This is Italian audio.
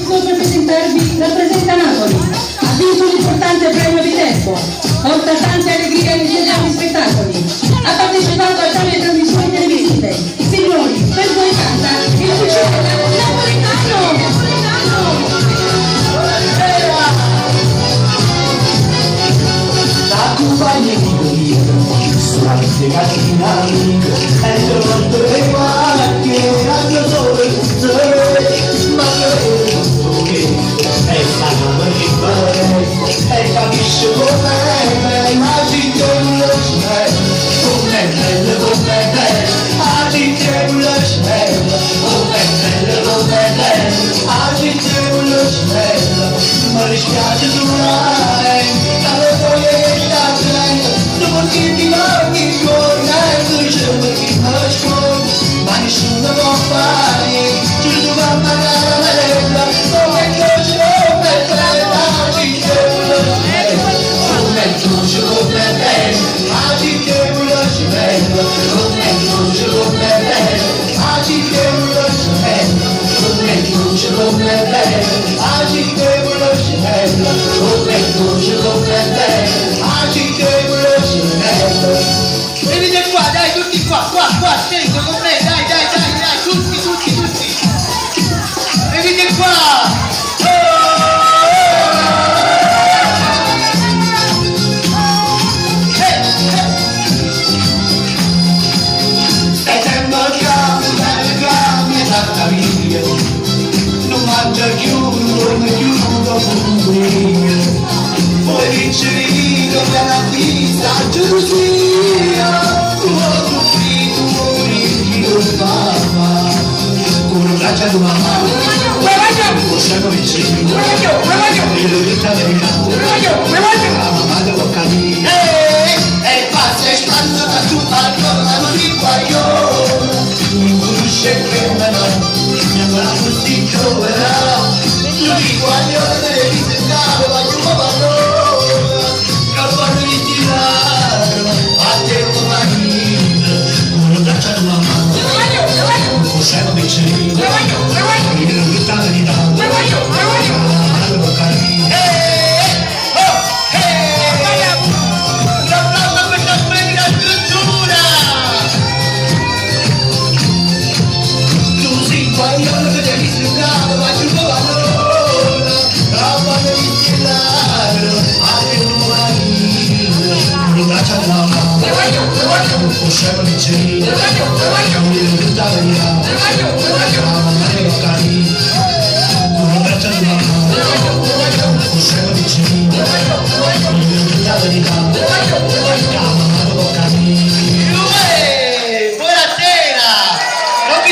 per presentarvi rappresenta Napoli, ha vinto un importante premio di tempo, porta tante allegrie agli italiani spettacoli, ha partecipato a tante trasmissioni televisive. Signori, per voi canta il Fucile Napoletano! La compagna di Dio, sull'arte catena amico, è il mondo dei guardi, hanno solo il sole, ma che è stata per e capisce com'è, immagini lo c'è, com'è bello, agite lo c'è, com'è bello, agite lo c'è, ma dispiace suonare, la voglia che sta prendendo, dopo che ti manchi correndo, dicendo che non scuola, ma nessuno può fare, tu va a pagare la legge, come croce, come bella, agite lo c'è, come croce, come bella, agite lo c'è, come croce, come bella, agite lo c'è, come croce, come bella, agite lo c'è, come croce, come bella, agite lo c'è. Venite qua, dai, tutti qua, sento con me, dai, tutti. Venite qua! Stai tempo al cambio, esatta via, non mangia chiudo, mi chiudo comunque, poi vincere io per la pista, giusia. C'è una mamma, possiamo vicino, e lo vita verità, la mamma devo capire, e passa e stanno da tu allora non ti guaglio, mi conosce che me mi ancora tutti troverà, tu ti guaglio delle vite cave, ma io mi valore, cavallo di tirare, a te come lo braccia di una mamma, possiamo vicino. Possiamo vicino, non mi verità verità, la mamma devo capire, con la braccia di mamma, possiamo vicino, non mi verità verità.